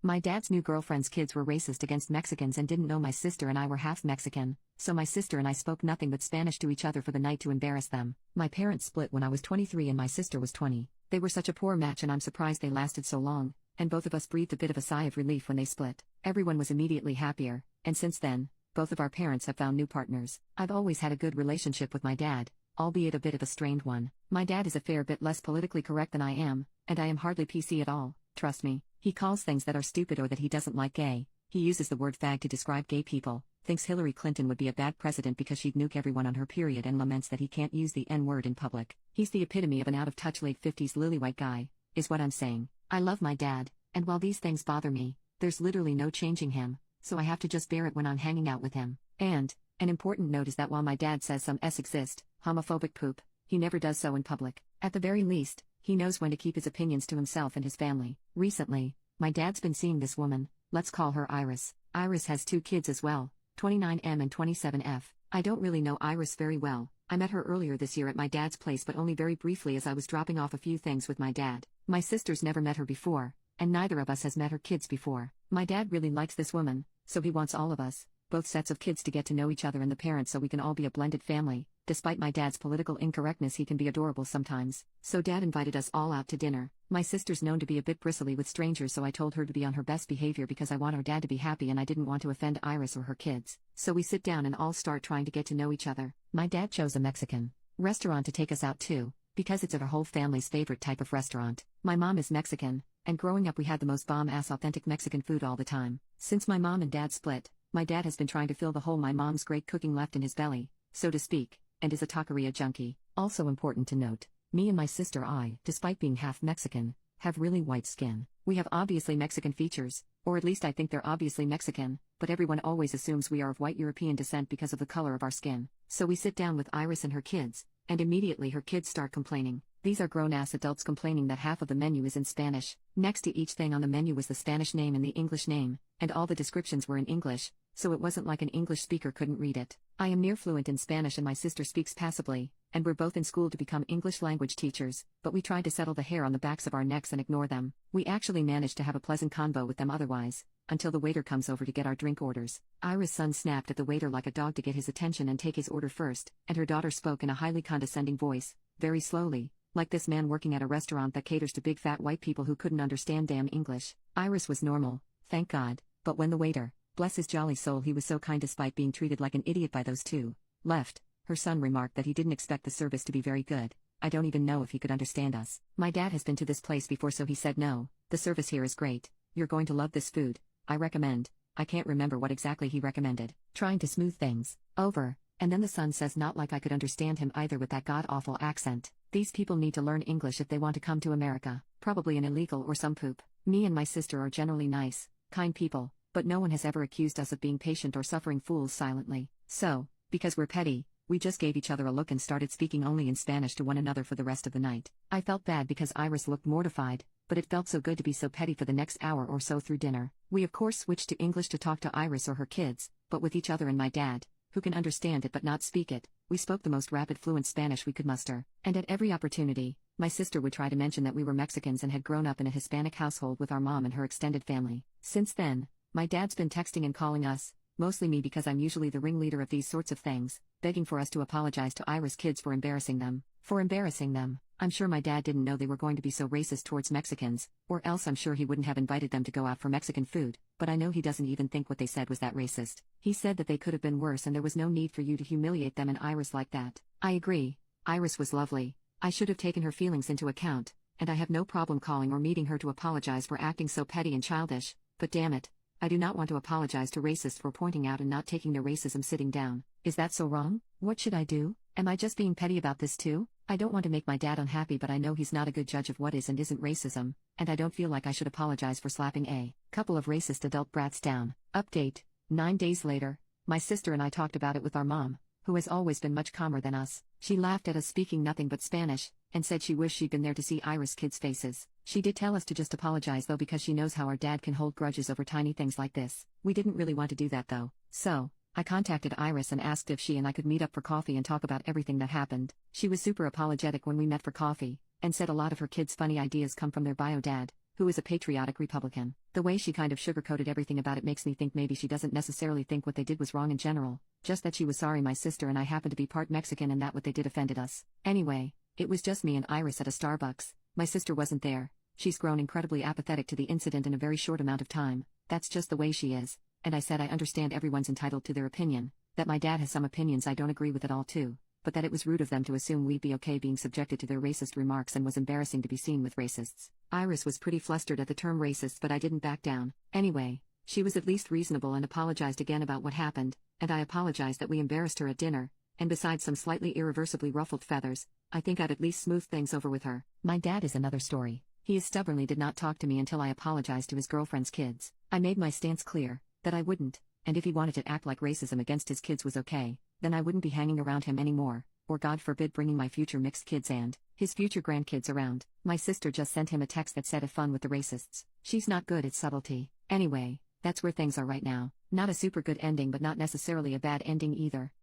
My dad's new girlfriend's kids were racist against Mexicans and didn't know my sister and I were half Mexican, so my sister and I spoke nothing but Spanish to each other for the night to embarrass them. My parents split when I was 23 and my sister was 20. They were such a poor match and I'm surprised they lasted so long, and both of us breathed a bit of a sigh of relief when they split. Everyone was immediately happier, and since then, both of our parents have found new partners. I've always had a good relationship with my dad, albeit a bit of a strained one. My dad is a fair bit less politically correct than I am, and I am hardly PC at all, trust me. He calls things that are stupid or that he doesn't like gay. He uses the word fag to describe gay people, thinks Hillary Clinton would be a bad president because she'd nuke everyone on her period and laments that he can't use the N-word in public. He's the epitome of an out-of-touch late 50s lily-white guy, is what I'm saying. I love my dad, and while these things bother me, there's literally no changing him, so I have to just bear it when I'm hanging out with him. And, an important note is that while my dad says some exist, homophobic poop, he never does so in public. At the very least, he knows when to keep his opinions to himself and his family. Recently, my dad's been seeing this woman, let's call her Iris. Iris has 2 kids as well, 29M and 27F. I don't really know Iris very well. I met her earlier this year at my dad's place but only very briefly as I was dropping off a few things with my dad. My sister's never met her before, and neither of us has met her kids before. My dad really likes this woman, so he wants all of us, both sets of kids, to get to know each other and the parents so we can all be a blended family. Despite my dad's political incorrectness, he can be adorable sometimes. So dad invited us all out to dinner. My sister's known to be a bit bristly with strangers, so I told her to be on her best behavior because I want our dad to be happy and I didn't want to offend Iris or her kids. So we sit down and all start trying to get to know each other. My dad chose a Mexican restaurant to take us out to, because it's our whole family's favorite type of restaurant. My mom is Mexican, and growing up we had the most bomb-ass authentic Mexican food all the time. Since my mom and dad split, my dad has been trying to fill the hole my mom's great cooking left in his belly, so to speak, and is a taqueria junkie. Also important to note, me and my sister despite being half Mexican, have really white skin. We have obviously Mexican features, or at least I think they're obviously Mexican, but everyone always assumes we are of white European descent because of the color of our skin. So we sit down with Iris and her kids, and immediately her kids start complaining. These are grown-ass adults complaining that half of the menu is in Spanish. Next to each thing on the menu was the Spanish name and the English name, and all the descriptions were in English, so it wasn't like an English speaker couldn't read it. I am near fluent in Spanish and my sister speaks passably, and we're both in school to become English language teachers, but we tried to settle the hair on the backs of our necks and ignore them. We actually managed to have a pleasant convo with them otherwise, until the waiter comes over to get our drink orders. Iris' son snapped at the waiter like a dog to get his attention and take his order first, and her daughter spoke in a highly condescending voice, very slowly, like this man working at a restaurant that caters to big fat white people who couldn't understand damn English. Iris was normal, thank God, but when the waiter, bless his jolly soul, he was so kind despite being treated like an idiot by those two, left, her son remarked that he didn't expect the service to be very good. I don't even know if he could understand us. My dad has been to this place before, so he said no, the service here is great, you're going to love this food, I recommend. I can't remember what exactly he recommended, trying to smooth things over, and then the son says not like I could understand him either with that god-awful accent. These people need to learn English if they want to come to America, probably an illegal or some poop. Me and my sister are generally nice, kind people, but no one has ever accused us of being patient or suffering fools silently. So, because we're petty, we just gave each other a look and started speaking only in Spanish to one another for the rest of the night. I felt bad because Iris looked mortified, but it felt so good to be so petty for the next hour or so through dinner. We of course switched to English to talk to Iris or her kids, but with each other and my dad, who can understand it but not speak it, we spoke the most rapid fluent Spanish we could muster. And at every opportunity, my sister would try to mention that we were Mexicans and had grown up in a Hispanic household with our mom and her extended family. Since then, my dad's been texting and calling us, mostly me because I'm usually the ringleader of these sorts of things, begging for us to apologize to Iris' kids for embarrassing them. I'm sure my dad didn't know they were going to be so racist towards Mexicans, or else I'm sure he wouldn't have invited them to go out for Mexican food, but I know he doesn't even think what they said was that racist. He said that they could have been worse and there was no need for you to humiliate them and Iris like that. I agree, Iris was lovely. I should have taken her feelings into account, and I have no problem calling or meeting her to apologize for acting so petty and childish, but damn it, I do not want to apologize to racists for pointing out and not taking their racism sitting down. Is that so wrong? What should I do? Am I just being petty about this too? I don't want to make my dad unhappy, but I know he's not a good judge of what is and isn't racism, and I don't feel like I should apologize for slapping a couple of racist adult brats down. Update: 9 days later, my sister and I talked about it with our mom, who has always been much calmer than us. She laughed at us speaking nothing but Spanish, and said she wished she'd been there to see Iris' kids' faces. She did tell us to just apologize though because she knows how our dad can hold grudges over tiny things like this. We didn't really want to do that though, so I contacted Iris and asked if she and I could meet up for coffee and talk about everything that happened. She was super apologetic when we met for coffee, and said a lot of her kids' funny ideas come from their bio dad, who is a patriotic Republican. The way she kind of sugarcoated everything about it makes me think maybe she doesn't necessarily think what they did was wrong in general, just that she was sorry my sister and I happen to be part Mexican and that what they did offended us. Anyway, it was just me and Iris at a Starbucks. My sister wasn't there. She's grown incredibly apathetic to the incident in a very short amount of time. That's just the way she is. And I said I understand everyone's entitled to their opinion, that my dad has some opinions I don't agree with at all too, but that it was rude of them to assume we'd be okay being subjected to their racist remarks and was embarrassing to be seen with racists. Iris was pretty flustered at the term racist, but I didn't back down. Anyway, she was at least reasonable and apologized again about what happened, and I apologized that we embarrassed her at dinner, and besides some slightly irreversibly ruffled feathers, I think I'd at least smooth things over with her. My dad is another story. He stubbornly did not talk to me until I apologized to his girlfriend's kids. I made my stance clear, that I wouldn't, and if he wanted to act like racism against his kids was okay, then I wouldn't be hanging around him anymore, or God forbid bringing my future mixed kids and his future grandkids around. My sister just sent him a text that said have fun with the racists. She's not good at subtlety. Anyway, that's where things are right now. Not a super good ending but not necessarily a bad ending either.